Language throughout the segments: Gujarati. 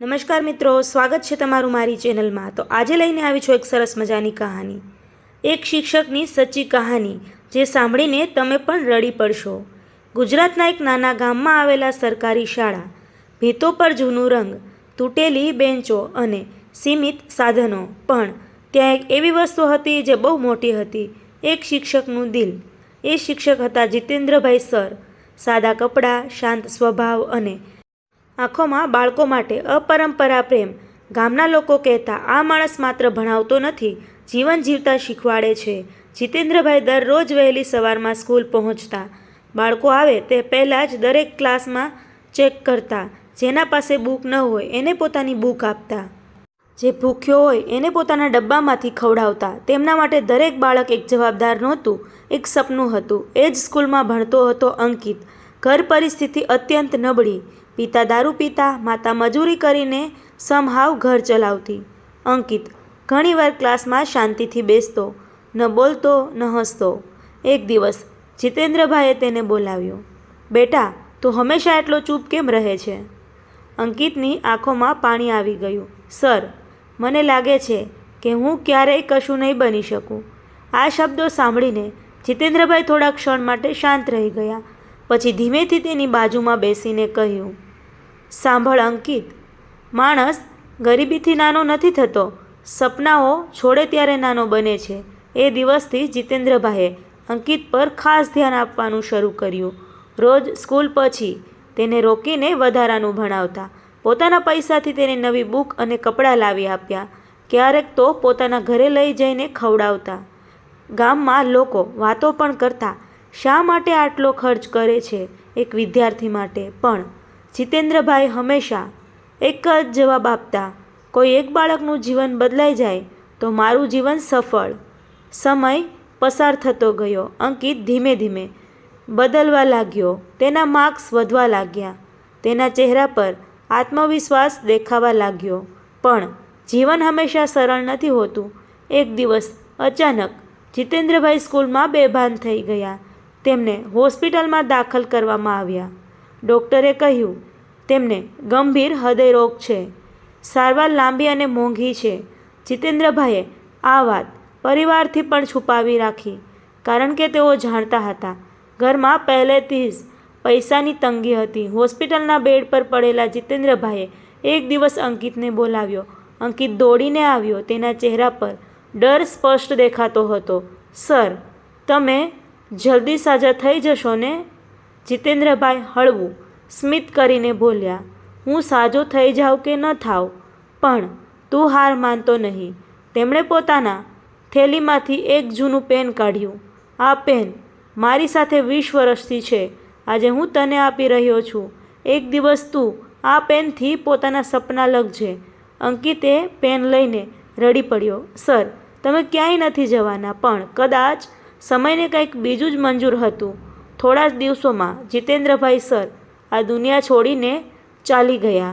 નમસ્કાર મિત્રો, સ્વાગત છે તમારું મારી ચેનલમાં। તો આજે લઈને આવી છું એક સરસ મજાની કહાની, એક શિક્ષકની સચ્ચી કહાની, જે સાંભળીને તમે પણ રડી પડશો। ગુજરાતના એક નાના ગામમાં આવેલા સરકારી શાળા, ભીતો પર જૂનું રંગ, તૂટેલી બેન્ચો અને સીમિત સાધનો, પણ ત્યાં એક એવી વસ્તુ હતી જે બહુ મોટી હતી, એક શિક્ષકનું દિલ। એ શિક્ષક હતા જીતેન્દ્રભાઈ સર। સાદા કપડાં, શાંત સ્વભાવ અને આંખોમાં બાળકો માટે અપરંપરા પ્રેમ। ગામના લોકો કહેતા, આ માણસ માત્ર ભણાવતો નથી, જીવન જીવતા શીખવાડે છે। જીતેન્દ્રભાઈ દરરોજ વહેલી સવારમાં સ્કૂલ પહોંચતા। બાળકો આવે તે પહેલાં જ દરેક ક્લાસમાં ચેક કરતા। જેના પાસે બુક ન હોય એને પોતાની બુક આપતા, જે ભૂખ્યો હોય એને પોતાના ડબ્બામાંથી ખવડાવતા। તેમના માટે દરેક બાળક એક જવાબદાર નહોતું, એક સપનું હતું। એ જ સ્કૂલમાં ભણતો હતો અંકિત। ઘર પરિસ્થિતિ અત્યંત નબળી। પિતા દારૂ પીતા, માતા મજૂરી કરીને સમહાવ ઘર ચલાવતી। અંકિત ઘણીવાર ક્લાસમાં શાંતિથી બેસતો, ન બોલતો ન હસતો। એક દિવસ જીતેન્દ્રભાઈએ તેને બોલાવ્યો, બેટા, તું હંમેશા એટલો ચૂપ કેમ રહે છે? અંકિતની આંખોમાં પાણી આવી ગયું। સર, મને લાગે છે કે હું ક્યારેય કશું નહીં બની શકું। આ શબ્દો સાંભળીને જીતેન્દ્રભાઈ થોડા ક્ષણ માટે શાંત રહી ગયા। પછી ધીમેથી તેની બાજુમાં બેસીને કહ્યું, સાંભળ અંકિત, માણસ ગરીબીથી નાનો નથી થતો, સપનાઓ છોડે ત્યારે નાનો બને છે। એ દિવસથી જીતેન્દ્રભાઈએ અંકિત પર ખાસ ધ્યાન આપવાનું શરૂ કર્યું। રોજ સ્કૂલ પછી તેને રોકીને વધારાનું ભણાવતા, પોતાના પૈસાથી તેને નવી બુક અને કપડાં લાવી આપ્યા, ક્યારેક તો પોતાના ઘરે લઈ જઈને ખવડાવતા। ગામમાં લોકો વાતો પણ કરતા, શા માટે આટલો ખર્ચ કરે છે એક વિદ્યાર્થી માટે? પણ જીતેન્દ્રભાઈ હંમેશા એક જ જવાબ આપતા, કોઈ એક બાળકનું જીવન બદલાઈ જાય તો મારું જીવન સફળ। સમય પસાર થતો ગયો। અંકિત ધીમે ધીમે બદલવા લાગ્યો, તેના માર્ક્સ વધવા લાગ્યા, તેના ચહેરા પર આત્મવિશ્વાસ દેખાવા લાગ્યો। પણ જીવન હંમેશા સરળ નથી હોતું। એક દિવસ અચાનક જીતેન્દ્રભાઈ સ્કૂલમાં બેભાન થઈ ગયા। તેમને હોસ્પિટલમાં દાખલ કરવામાં આવ્યા। ડૉક્ટરે કહ્યું, તેમને ગંભીર હૃદયરોગ છે, સારવાર લાંબી અને મોંઘી છે। જીતેન્દ્રભાઈએ આ વાત પરિવારથી પણ છુપાવી રાખી, કારણ કે તેઓ જાણતા હતા ઘરમાં પહેલેથી જ પૈસાની તંગી હતી। હોસ્પિટલના બેડ પર પડેલા જીતેન્દ્રભાઈએ એક દિવસ અંકિતને બોલાવ્યો। અંકિત દોડીને આવ્યો, તેના ચહેરા પર ડર સ્પષ્ટ દેખાતો હતો। સર, તમે જલ્દી સાજા થઈ જશો ને? જીતેન્દ્રભાઈ હળવું સ્મિત કરીને બોલ્યા, હું સાજો થઈ જાઉં કે ન થાઉં, પણ તું હાર માનતો નહીં। તેમણે પોતાના થેલીમાંથી એક જૂનું પેન કાઢ્યું। આ પેન મારી સાથે 20 વર્ષથી છે, આજે હું તને આપી રહ્યો છું। એક દિવસ તું આ પેનથી પોતાના સપના લખજે। અંકિતે પેન લઈને રડી પડ્યો, સર, તમે ક્યાંય નથી જવાના, પણ કદાચ સમયને કંઈક બીજું જ મંજૂર હતું। થોડા જ દિવસોમાં જીતેન્દ્રભાઈ સર આ દુનિયા છોડીને ચાલી ગયા।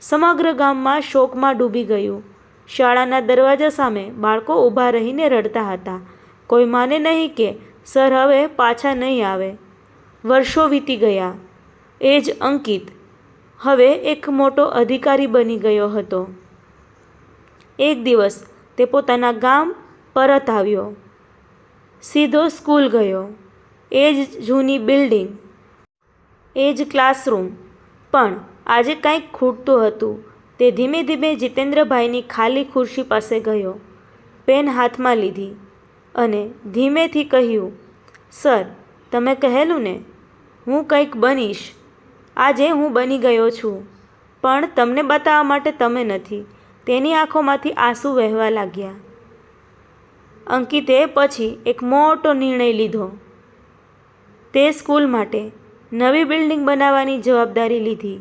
સમગ્ર ગામમાં શોકમાં ડૂબી ગયું। શાળાના દરવાજા સામે બાળકો ઊભા રહીને રડતા હતા, કોઈ માને નહીં કે સર હવે પાછા નહીં આવે। વર્ષો વીતી ગયા। એ જ અંકિત હવે એક મોટો અધિકારી બની ગયો હતો। એક દિવસ તે પોતાના ગામ પરત આવ્યો, સીધો સ્કૂલ ગયો। એ જ જૂની બિલ્ડિંગ, એ જ ક્લાસરૂમ, પણ આજે કંઈક ખૂટતું હતું। તે ધીમે ધીમે જીતેન્દ્રભાઈની ખાલી ખુરશી પાસે ગયો, પેન હાથમાં લીધી અને ધીમેથી કહ્યું, સર, તમે કહેલું ને હું કંઈક બનીશ, આજે હું બની ગયો છું, પણ તમને બતાવવા માટે તમે નથી। તેની આંખોમાંથી આંસુ વહેવા લાગ્યા। અંકિતે પછી એક મોટો નિર્ણય લીધો। તે સ્કૂલ માટે નવી બિલ્ડિંગ બનાવવાની જવાબદારી લીધી,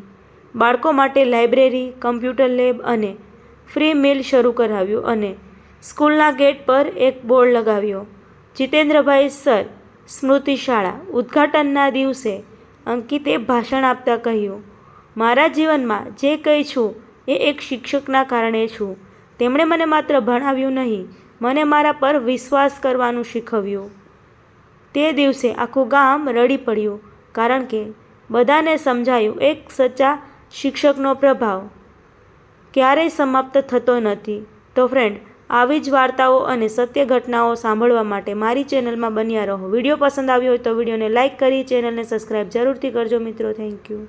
બાળકો માટે લાઇબ્રેરી, કમ્પ્યુટર લેબ અને ફ્રી મીલ શરૂ કરાવ્યું અને સ્કૂલના ગેટ પર એક બોર્ડ લગાવ્યો, જીતેન્દ્રભાઈ સર સ્મૃતિ શાળા। ઉદ્ઘાટનના દિવસે અંકિતે ભાષણ આપતા કહ્યું, મારા જીવનમાં જે કંઈ છું એ એક શિક્ષકના કારણે છું। તેમણે મને માત્ર ભણાવ્યું નહીં, મને મારા પર વિશ્વાસ કરવાનું શીખવ્યું। તે દિવસે આખું ગામ રડી પડ્યું, કારણ કે બધાને સમજાયું એક સચ્ચા શિક્ષકનો પ્રભાવ ક્યારેય સમાપ્ત થતો નથી. તો ફ્રેન્ડ, આવી જ વાર્તાઓ અને સત્ય ઘટનાઓ સાંભળવા માટે મારી ચેનલમાં બન્યા રહો. વિડીયો પસંદ આવ્યો હોય તો વિડીયોને લાઇક કરી ચેનલને સબસ્ક્રાઈબ જરૂરથી કરજો મિત્રો. Thank you.